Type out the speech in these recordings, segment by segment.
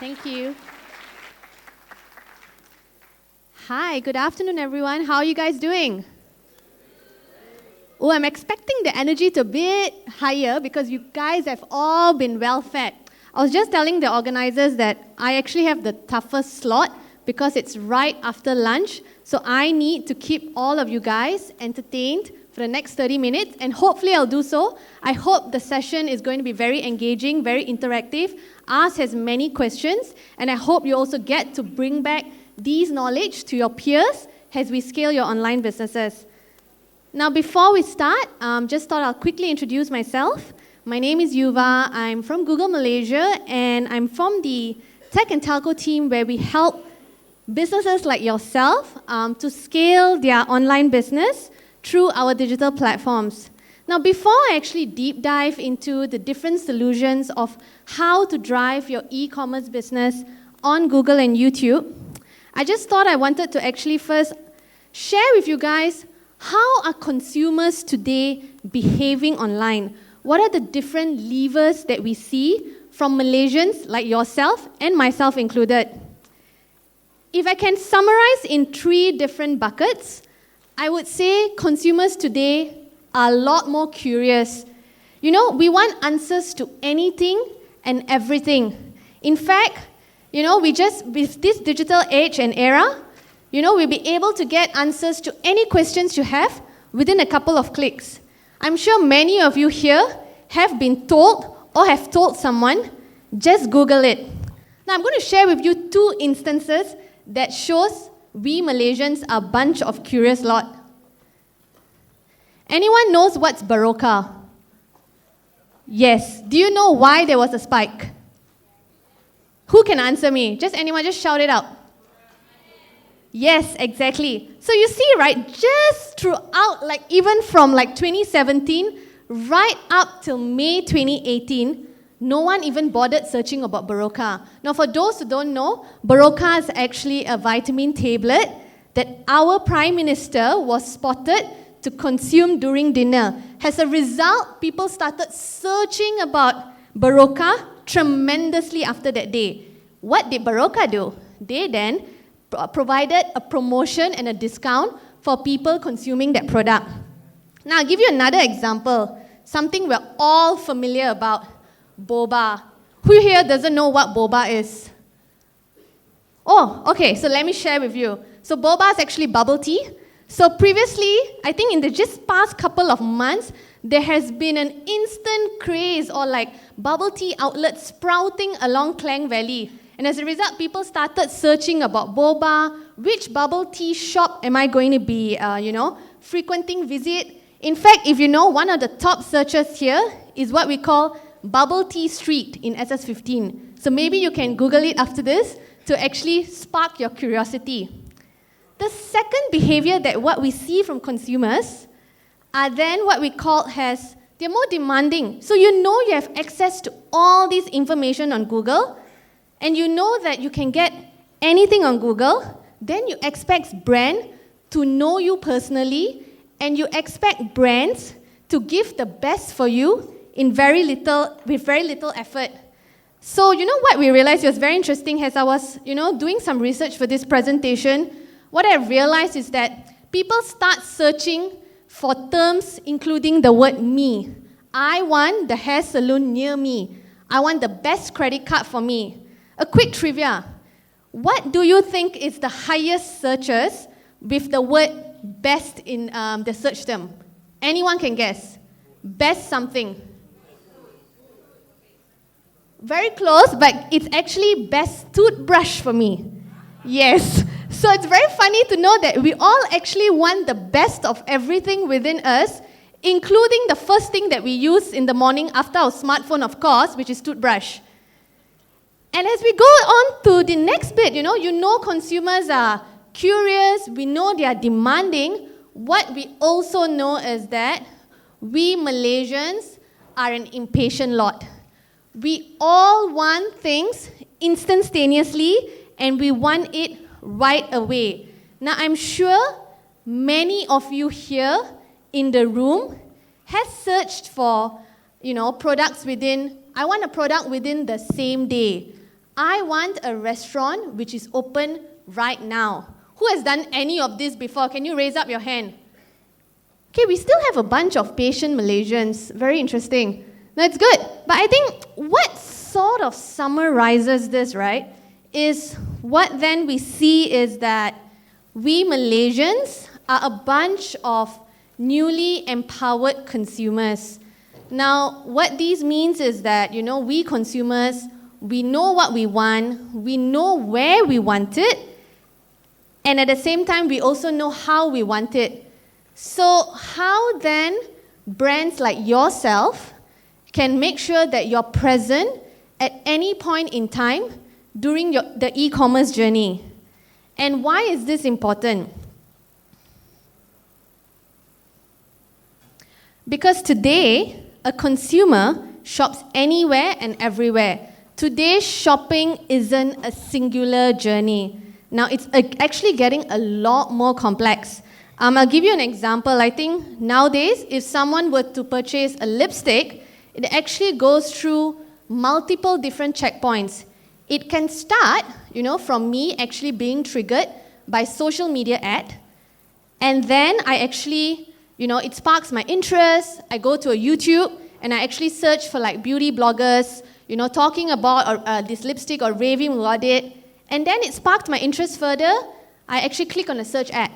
Thank you. Hi, good afternoon, everyone. How are you guys doing? Oh, I'm expecting the energy to be a bit higher because you guys have all been well fed. I was just telling the organizers that I actually have the toughest slot because it's right after lunch. So I need to keep all of you guys entertained for the next 30 minutes, and hopefully I'll do so. I hope the session is going to be very engaging, very interactive, ask as many questions, and I hope you also get to bring back these knowledge to your peers as we scale your online businesses. Now, before we start, just thought I'll quickly introduce myself. My name is Yuvha. I'm from Google Malaysia, and I'm from the Tech and Telco team where we help businesses like yourself to scale their online business through our digital platforms. Now, before I actually deep dive into the different solutions of how to drive your e-commerce business on Google and YouTube, I just thought I wanted to actually first share with you guys how are consumers today behaving online. What are the different levers that we see from Malaysians like yourself and myself included? If I can summarize in 3 different buckets, I would say consumers today are a lot more curious. You know, we want answers to anything and everything. In fact, you know, with this digital age and era, you know, we'll be able to get answers to any questions you have within a couple of clicks. I'm sure many of you here have been told or have told someone, just Google it. Now, I'm going to share with you 2 instances that shows we Malaysians are a bunch of curious lot. Anyone knows what's Baroka? Yes. Do you know why there was a spike? Who can answer me? Just anyone, just shout it out. Yes, exactly. So you see, right, just throughout, like even from like 2017, right up till May 2018, no one even bothered searching about Baroka. Now, for those who don't know, Baroka is actually a vitamin tablet that our Prime Minister was spotted to consume during dinner. As a result, people started searching about Baroka tremendously after that day. What did Baroka do? They then provided a promotion and a discount for people consuming that product. Now, I'll give you another example, something we're all familiar about, boba. Who here doesn't know what boba is? Oh, okay, so let me share with you. So boba is actually bubble tea. So previously, I think in the just past couple of months, there has been an instant craze or like bubble tea outlets sprouting along Klang Valley. And as a result, people started searching about boba, which bubble tea shop am I going to be, frequenting visit. In fact, if you know, one of the top searches here is what we call Bubble Tea Street in SS15. So maybe you can Google it after this to actually spark your curiosity. The second behavior that what we see from consumers are then what we call as, they're more demanding. So you know you have access to all this information on Google, and you know that you can get anything on Google, then you expect brand to know you personally, and you expect brands to give the best for you with very little effort. So you know what we realized was very interesting as I was, doing some research for this presentation. What I realized is that people start searching for terms including the word me. I want the hair salon near me. I want the best credit card for me. A quick trivia. What do you think is the highest searches with the word best in the search term? Anyone can guess. Best something. Very close, but it's actually best toothbrush for me. Yes. So it's very funny to know that we all actually want the best of everything within us, including the first thing that we use in the morning after our smartphone, of course, which is toothbrush. And as we go on to the next bit, you know consumers are curious, we know they are demanding. What we also know is that we Malaysians are an impatient lot. We all want things instantaneously, and we want it right away. Now, I'm sure many of you here in the room have searched for, products within, I want a product within the same day. I want a restaurant which is open right now. Who has done any of this before? Can you raise up your hand? Okay, we still have a bunch of patient Malaysians. Very interesting. No, it's good. But I think what sort of summarizes this, right, is what then we see is that we Malaysians are a bunch of newly empowered consumers. Now, what this means is that, we consumers, we know what we want, we know where we want it, and at the same time, we also know how we want it. So how then brands like yourself can make sure that you're present at any point in time during the e-commerce journey? And why is this important? Because today, a consumer shops anywhere and everywhere. Today's shopping isn't a singular journey. Now, it's actually getting a lot more complex. I'll give you an example. I think nowadays, if someone were to purchase a lipstick, it actually goes through multiple different checkpoints. It can start, from me actually being triggered by social media ad, and then I actually, it sparks my interest. I go to a YouTube, and I actually search for like beauty bloggers, talking about this lipstick or raving about it, and then it sparked my interest further. I actually click on a search ad,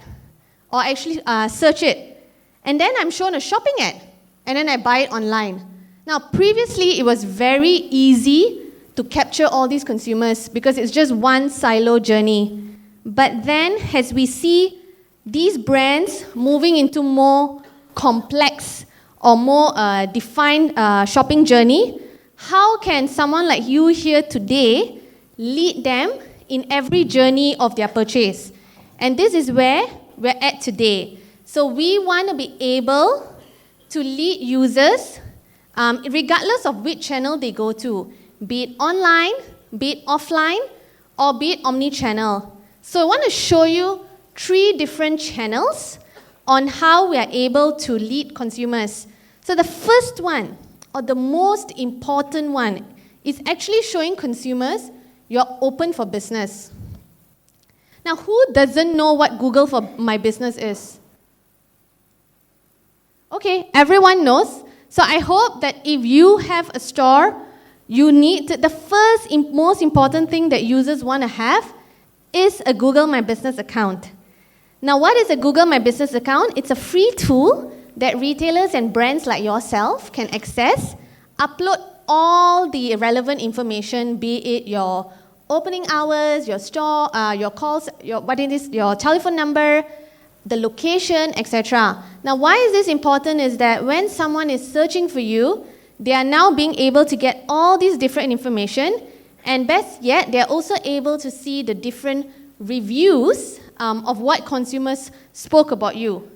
or actually search it, and then I'm shown a shopping ad, and then I buy it online. Now, previously, it was very easy to capture all these consumers because it's just one silo journey. But then, as we see these brands moving into more complex or more defined shopping journey, how can someone like you here today lead them in every journey of their purchase? And this is where we're at today. So we want to be able to lead users regardless of which channel they go to, be it online, be it offline, or be it omni-channel. So I want to show you 3 different channels on how we are able to lead consumers. So the first one, or the most important one, is actually showing consumers you're open for business. Now, who doesn't know what Google for My Business is? Okay, everyone knows. So I hope that if you have a store, you need the first most important thing that users want to have is a Google My Business account. Now, what is a Google My Business account? It's a free tool that retailers and brands like yourself can access, upload all the relevant information, be it your opening hours, your store, your calls, your telephone number, the location, etc. Now, why is this important is that when someone is searching for you, they are now being able to get all these different information, and best yet, they are also able to see the different reviews of what consumers spoke about you.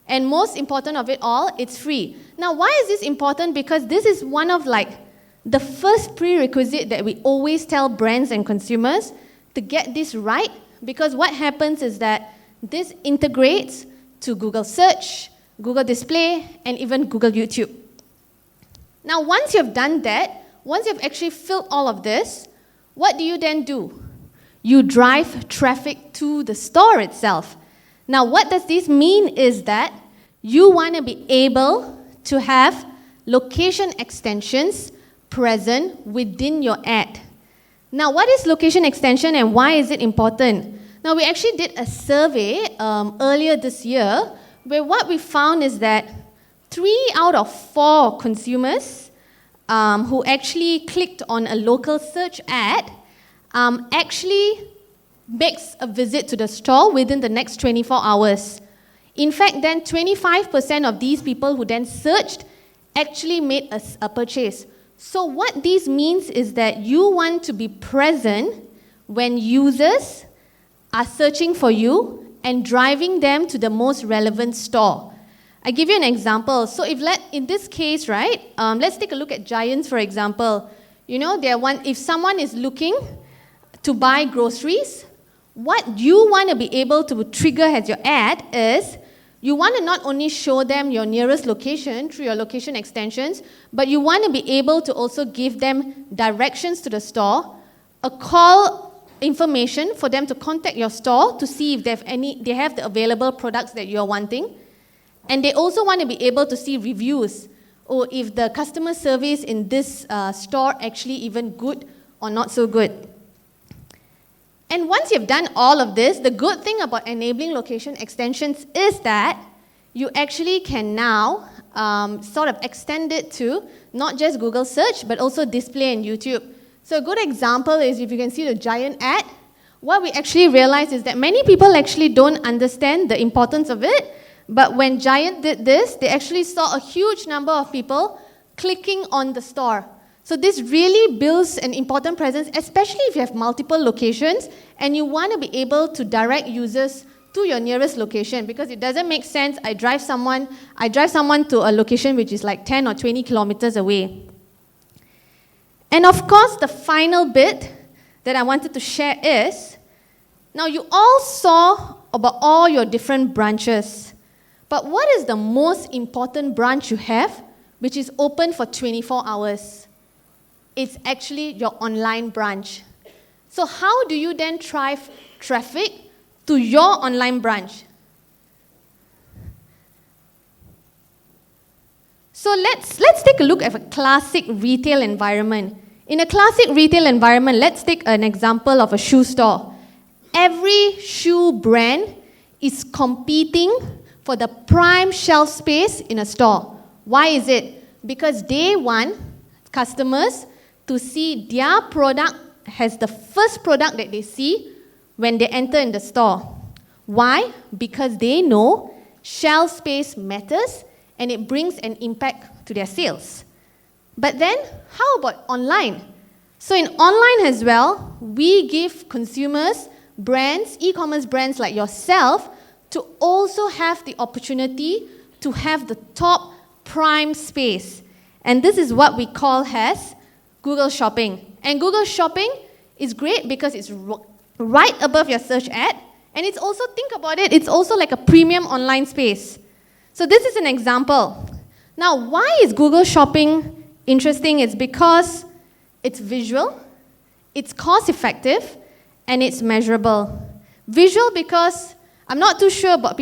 And most important of it all, it's free. Now, why is this important? Because this is one of the first prerequisite that we always tell brands and consumers to get this right, because what happens is that this integrates to Google Search, Google Display, and even Google YouTube. Now, once you've done that, once you've actually filled all of this, what do you then do? You drive traffic to the store itself. Now, what does this mean is that you want to be able to have location extensions present within your ad. Now, what is location extension and why is it important? Now, we actually did a survey earlier this year where what we found is that 3 out of 4 consumers who actually clicked on a local search ad actually makes a visit to the store within the next 24 hours. In fact, then 25% of these people who then searched actually made a purchase. So what this means is that you want to be present when users are searching for you and driving them to the most relevant store. I give you an example. So in this case, right, let's take a look at Giants, for example. If someone is looking to buy groceries, what you want to be able to trigger as your ad is you want to not only show them your nearest location through your location extensions, but you want to be able to also give them directions to the store a call information for them to contact your store to see if they have the available products that you're wanting. And they also want to be able to see reviews, or if the customer service in this store actually even good or not so good. And once you've done all of this, the good thing about enabling location extensions is that you actually can now sort of extend it to not just Google search, but also display in YouTube. So a good example is if you can see the giant ad, what we actually realized is that many people actually don't understand the importance of it, but when Giant did this, they actually saw a huge number of people clicking on the store. So this really builds an important presence, especially if you have multiple locations and you want to be able to direct users to your nearest location, because it doesn't make sense I drive someone to a location which is like 10 or 20 kilometers away. And of course, the final bit that I wanted to share is, now you all saw about all your different branches, but what is the most important branch you have which is open for 24 hours? It's actually your online branch. So how do you then drive traffic to your online branch? So let's take a look at a classic retail environment. In a classic retail environment, let's take an example of a shoe store. Every shoe brand is competing for the prime shelf space in a store. Why is it? Because they want customers to see their product as the first product that they see when they enter in the store. Why? Because they know shelf space matters and it brings an impact to their sales. But then, how about online? So in online as well, we give consumers, brands, e-commerce brands like yourself, to also have the opportunity to have the top prime space. And this is what we call as Google Shopping. And Google Shopping is great because it's right above your search ad, and it's also, think about it, it's also like a premium online space. So this is an example. Now, why is Google Shopping interesting? It's because it's visual, it's cost-effective, and it's measurable. Visual because I'm not too sure about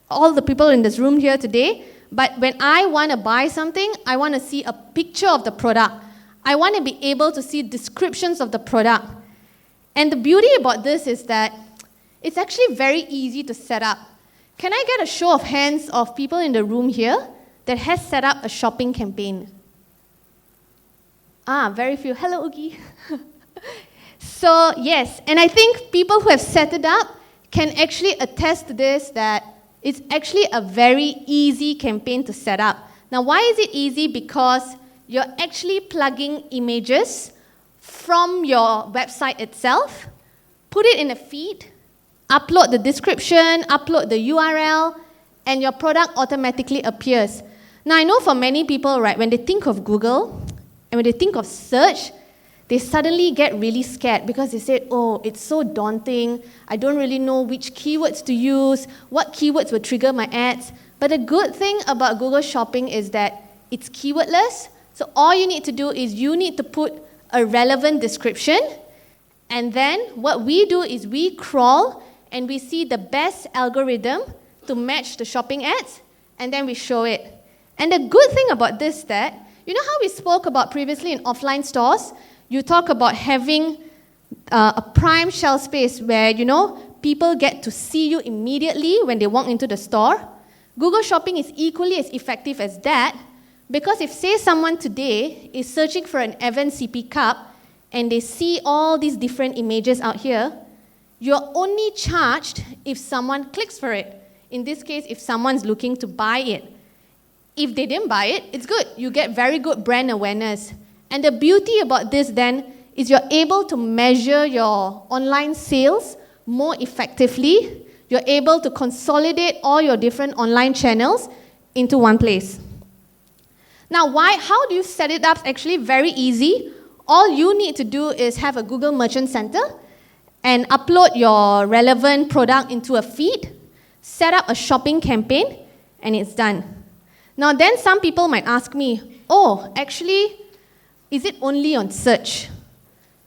all the people in this room here today, but when I want to buy something, I want to see a picture of the product. I want to be able to see descriptions of the product. And the beauty about this is that it's actually very easy to set up. Can I get a show of hands of people in the room here that has set up a shopping campaign? Very few. Hello, Oogie. So, yes, and I think people who have set it up can actually attest to this, that it's actually a very easy campaign to set up. Now, why is it easy? Because you're actually plugging images from your website itself, put it in a feed, upload the description, upload the URL, and your product automatically appears. Now, I know for many people, right, when they think of Google and when they think of search, they suddenly get really scared because they say, oh, it's so daunting. I don't really know which keywords to use, what keywords will trigger my ads. But the good thing about Google Shopping is that it's keywordless. So all you need to do is you need to put a relevant description. And then what we do is we crawl and we see the best algorithm to match the shopping ads, and then we show it. And the good thing about this is that, you know how we spoke about previously in offline stores? You talk about having a prime shelf space where, people get to see you immediately when they walk into the store. Google Shopping is equally as effective as that, because if, say, someone today is searching for an Evan CP cup and they see all these different images out here, you're only charged if someone clicks for it. In this case, if someone's looking to buy it. If they didn't buy it, it's good. You get very good brand awareness. And the beauty about this then is you're able to measure your online sales more effectively. You're able to consolidate all your different online channels into one place. Now, how do you set it up? Actually, very easy. All you need to do is have a Google Merchant Center and upload your relevant product into a feed, set up a shopping campaign, and it's done. Now, then some people might ask me, oh, actually, is it only on search?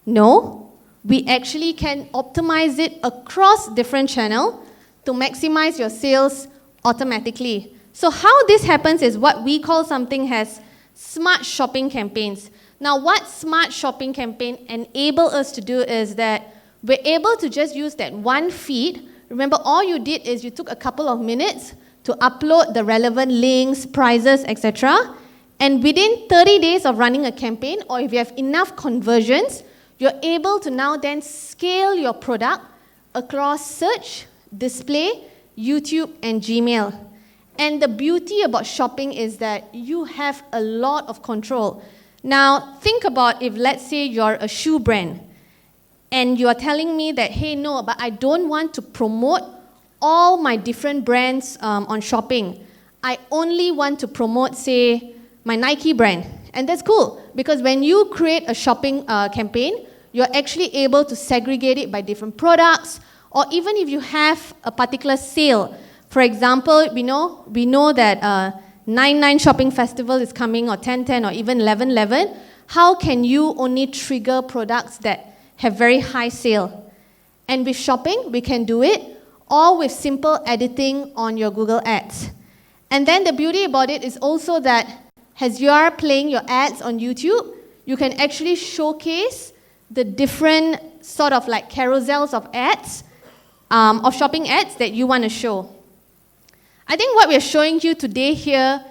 No, we actually can optimize it across different channels to maximize your sales automatically. So how this happens is what we call something as smart shopping campaigns. Now, what smart shopping campaign enable us to do is that we're able to just use that one feed. Remember, all you did is you took a couple of minutes to upload the relevant links, prices, etc. And within 30 days of running a campaign, or if you have enough conversions, you're able to now then scale your product across search, display, YouTube, and Gmail. And the beauty about shopping is that you have a lot of control. Now, think about if, let's say, you're a shoe brand, and you are telling me that, hey, no, but I don't want to promote all my different brands on shopping. I only want to promote, say, my Nike brand. And that's cool, because when you create a shopping campaign, you're actually able to segregate it by different products, or even if you have a particular sale. For example, we know that 9/9 Shopping Festival is coming, or 10/10, or even 11/11. How can you only trigger products that have very high sale? And with shopping, we can do it, or with simple editing on your Google Ads. And then the beauty about it is also that as you are playing your ads on YouTube, you can actually showcase the different sort of like carousels of ads, of shopping ads that you want to show. I think what we're showing you today here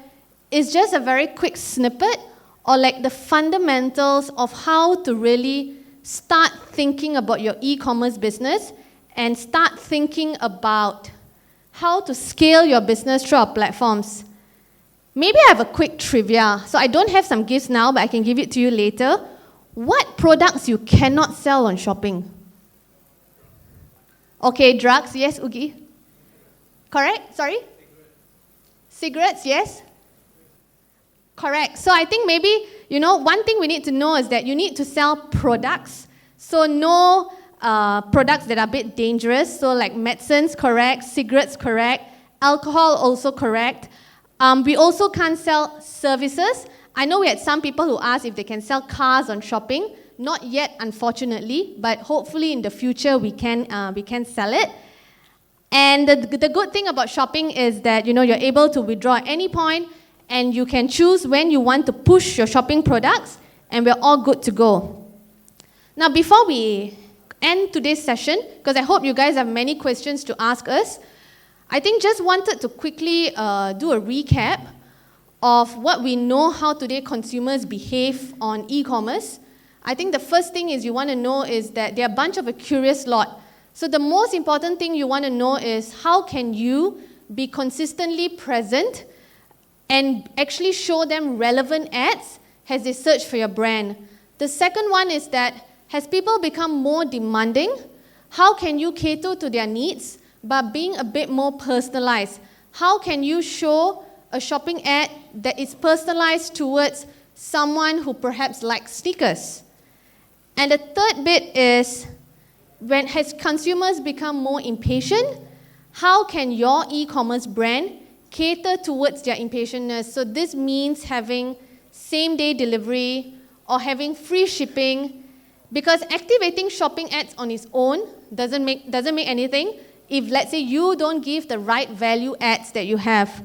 is just a very quick snippet, or like the fundamentals of how to really start thinking about your e-commerce business and start thinking about how to scale your business through our platforms. Maybe I have a quick trivia. So I don't have some gifts now, but I can give it to you later. What products you cannot sell on shopping? Okay, drugs, yes, Ugi? Correct? Sorry? Cigarettes, yes? Correct. So I think maybe, one thing we need to know is that you need to sell products. So no products that are a bit dangerous. So like medicines, correct. Cigarettes, correct. Alcohol, also correct. We also can't sell services. I know we had some people who asked if they can sell cars on shopping. Not yet, unfortunately, but hopefully in the future we can sell it. And the good thing about shopping is that you're able to withdraw at any point, and you can choose when you want to push your shopping products, and we're all good to go. Now, before we end today's session, because I hope you guys have many questions to ask us, I think just wanted to quickly do a recap of what we know how today consumers behave on e-commerce. I think the first thing is you want to know is that they're a bunch of a curious lot. So the most important thing you want to know is how can you be consistently present and actually show them relevant ads as they search for your brand. The second one is that as people become more demanding, how can you cater to their needs by being a bit more personalized? How can you show a shopping ad that is personalized towards someone who perhaps likes sneakers? And the third bit is, when as consumers become more impatient, how can your e-commerce brand cater towards their impatientness? So this means having same-day delivery or having free shipping, because activating shopping ads on its own doesn't make anything if, let's say, you don't give the right value ads that you have.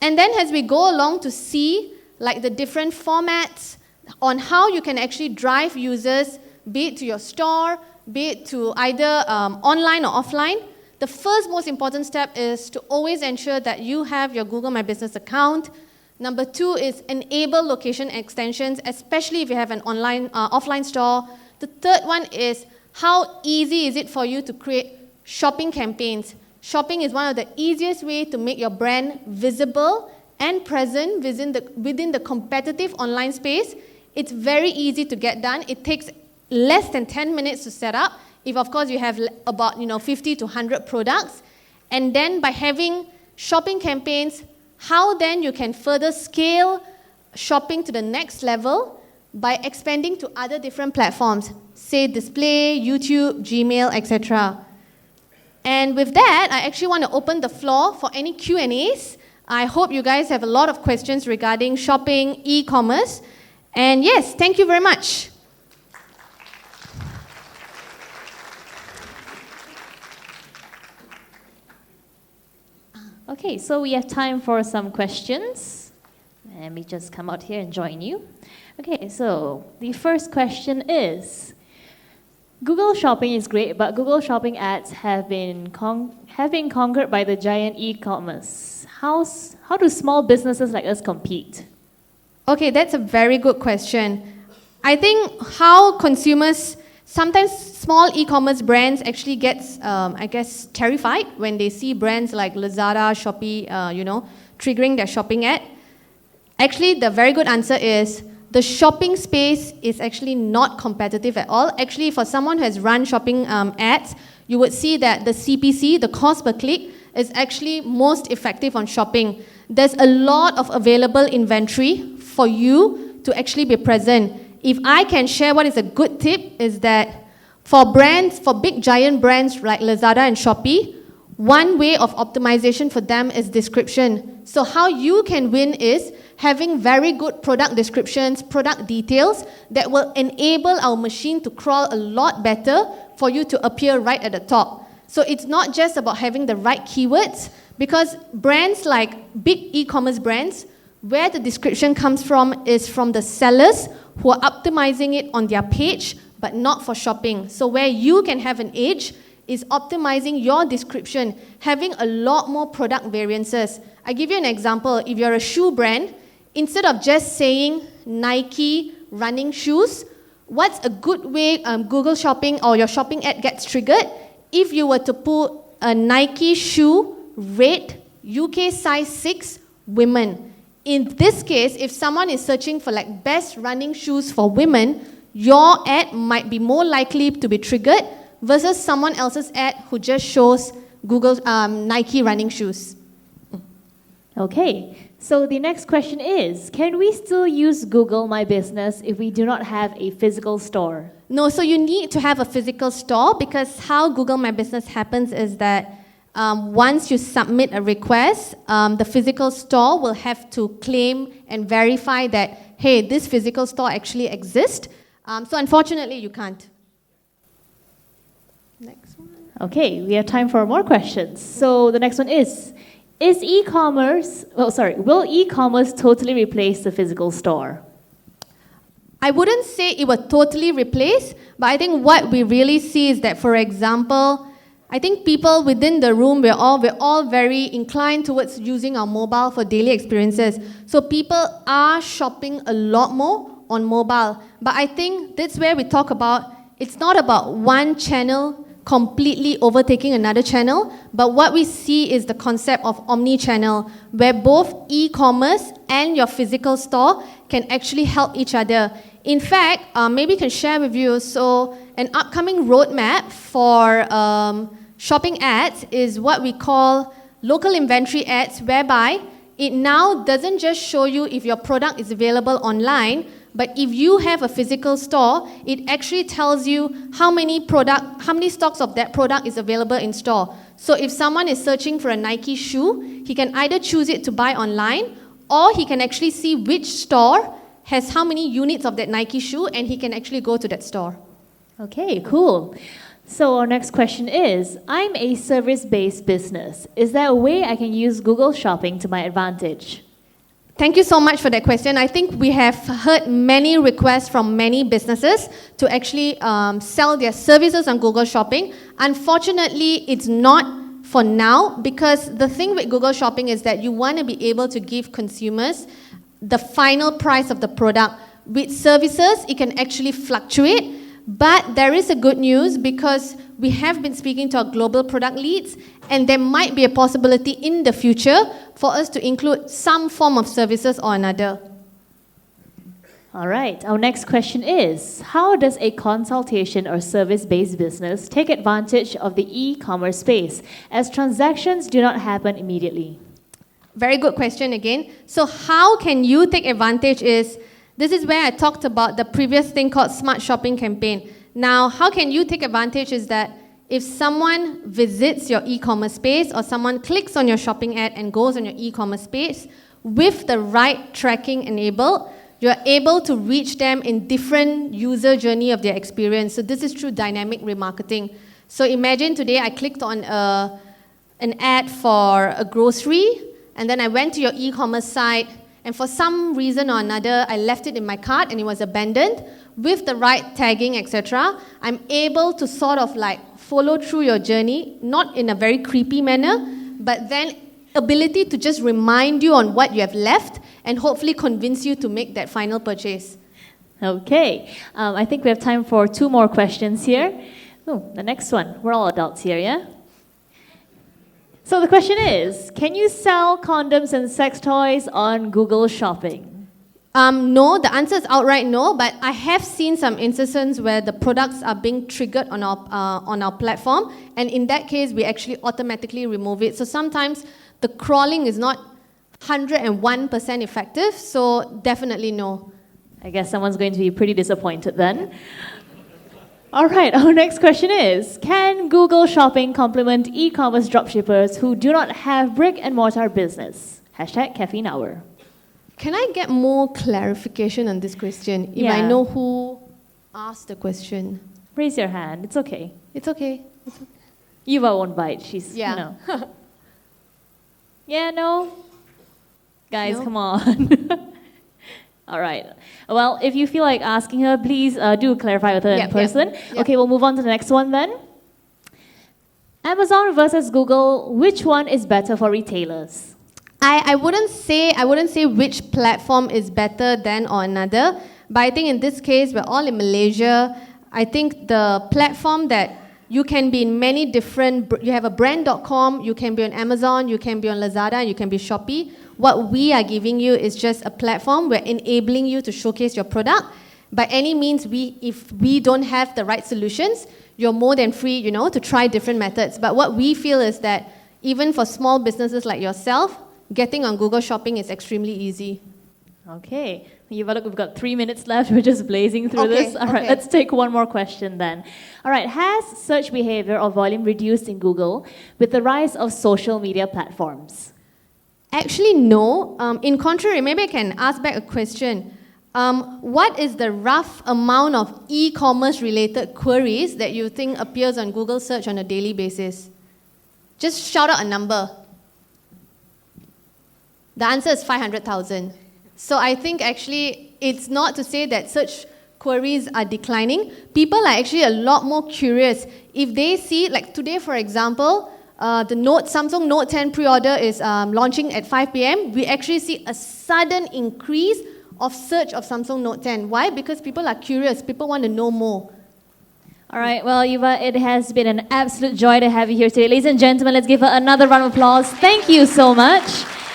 And then as we go along to see like the different formats on how you can actually drive users, be it to your store, be it to either online or offline, the first most important step is to always ensure that you have your Google My Business account. Number 2 is enable location extensions, especially if you have an offline store. The third one is how easy is it for you to create shopping campaigns. Shopping is one of the easiest ways to make your brand visible and present within the competitive online space. It's very easy to get done. It takes less than 10 minutes to set up, if of course you have about 50 to 100 products. And then by having shopping campaigns, how then you can further scale shopping to the next level by expanding to other different platforms, say display, YouTube, Gmail, etc. And with that, I actually want to open the floor for any Q&As. I hope you guys have a lot of questions regarding shopping, e-commerce. And yes, thank you very much. Okay, so we have time for some questions. Let me just come out here and join you. Okay, so the first question is, Google Shopping is great, but Google Shopping ads have been conquered by the giant e-commerce. How do small businesses like us compete? Okay, that's a very good question. I think how consumers, sometimes small e-commerce brands actually gets, terrified when they see brands like Lazada, Shopee, triggering their shopping ad. Actually, the very good answer is the shopping space is actually not competitive at all. Actually, for someone who has run shopping ads, you would see that the CPC, the cost per click, is actually most effective on shopping. There's a lot of available inventory for you to actually be present. If I can share what is a good tip is that for brands, for big giant brands like Lazada and Shopee, one way of optimization for them is description. So how you can win is having very good product descriptions, product details that will enable our machine to crawl a lot better for you to appear right at the top. So it's not just about having the right keywords, because brands like big e-commerce brands, where the description comes from is from the sellers who are optimizing it on their page, but not for shopping. So where you can have an edge is optimizing your description, having a lot more product variances. I give you an example. If you're a shoe brand, instead of just saying Nike running shoes, what's a good way Google Shopping or your shopping ad gets triggered? If you were to put a Nike shoe, red, UK size 6, women. In this case, if someone is searching for like best running shoes for women, your ad might be more likely to be triggered versus someone else's ad who just shows Google Nike running shoes. Okay, so the next question is, can we still use Google My Business if we do not have a physical store? No, so you need to have a physical store, because how Google My Business happens is that once you submit a request, the physical store will have to claim and verify that, hey, this physical store actually exists. So unfortunately, you can't. Next one. Okay, we have time for more questions. So the next one is e-commerce, will e-commerce totally replace the physical store? I wouldn't say it will totally replace, but I think what we really see is that, for example, I think people within the room, we're all very inclined towards using our mobile for daily experiences. So people are shopping a lot more on mobile. But I think that's where we talk about, it's not about one channel completely overtaking another channel, but what we see is the concept of omni-channel, where both e-commerce and your physical store can actually help each other. In fact, maybe I can share with you, so an upcoming roadmap for shopping ads is what we call local inventory ads, whereby it now doesn't just show you if your product is available online, but if you have a physical store, it actually tells you how many stocks of that product is available in store. So if someone is searching for a Nike shoe, he can either choose it to buy online, or he can actually see which store has how many units of that Nike shoe, and he can actually go to that store. Okay, cool. So our next question is, I'm a service-based business. Is there a way I can use Google Shopping to my advantage? Thank you so much for that question. I think we have heard many requests from many businesses to actually sell their services on Google Shopping. Unfortunately, it's not for now, because the thing with Google Shopping is that you want to be able to give consumers the final price of the product. With services, it can actually fluctuate. But there is a good news, because we have been speaking to our global product leads, and there might be a possibility in the future for us to include some form of services or another. All right, our next question is, how does a consultation or service-based business take advantage of the e-commerce space, as transactions do not happen immediately? Very good question again. So how can you take advantage this is where I talked about the previous thing called Smart Shopping Campaign. Now, how can you take advantage is that if someone visits your e-commerce space, or someone clicks on your shopping ad and goes on your e-commerce space, with the right tracking enabled, you're able to reach them in different user journey of their experience. So this is through dynamic remarketing. So imagine today I clicked on an an ad for a grocery, and then I went to your e-commerce site, and for some reason or another, I left it in my cart and it was abandoned, with the right tagging, etc., I'm able to sort of like follow through your journey, not in a very creepy manner, but then ability to just remind you on what you have left and hopefully convince you to make that final purchase. Okay, I think we have time for 2 more questions here. Oh, the next one. We're all adults here, yeah? So the question is, can you sell condoms and sex toys on Google Shopping? No, the answer is outright no, but I have seen some instances where the products are being triggered on our platform, and in that case, we actually automatically remove it. So sometimes the crawling is not 101% effective, so definitely no. I guess someone's going to be pretty disappointed then. All right, our next question is, can Google Shopping complement e-commerce dropshippers who do not have brick-and-mortar business? Hashtag Caffeine Hour. Can I get more clarification on this question? If I know who asked the question. Raise your hand. It's okay. It's okay. It's okay. Yuvha won't bite. She's, yeah. You know. Yeah, no? Guys, No? come on. All right. Well, if you feel like asking her, please do clarify with her in person. Yep. Okay, we'll move on to the next one then. Amazon versus Google, which one is better for retailers? I wouldn't say which platform is better than or another, but I think in this case, we're all in Malaysia. I think the platform that you can be in many different, you have a brand.com, you can be on Amazon, you can be on Lazada, you can be Shopee. What we are giving you is just a platform. We're enabling you to showcase your product. By any means, if we don't have the right solutions, you're more than free, to try different methods. But what we feel is that even for small businesses like yourself, getting on Google Shopping is extremely easy. Okay. Yuvha, look, we've got 3 minutes left. We're just blazing through this. All right, let's take one more question then. All right, has search behavior or volume reduced in Google with the rise of social media platforms? Actually, no. In contrary, maybe I can ask back a question. What is the rough amount of e-commerce related queries that you think appears on Google search on a daily basis? Just shout out a number. The answer is 500,000. So I think actually it's not to say that search queries are declining. People are actually a lot more curious. If they see, like today for example, the Samsung Note 10 pre-order is launching at 5 p.m. We actually see a sudden increase of search of Samsung Note 10. Why? Because people are curious. People want to know more. All right, well, Yuvha, it has been an absolute joy to have you here today. Ladies and gentlemen, let's give her another round of applause. Thank you so much.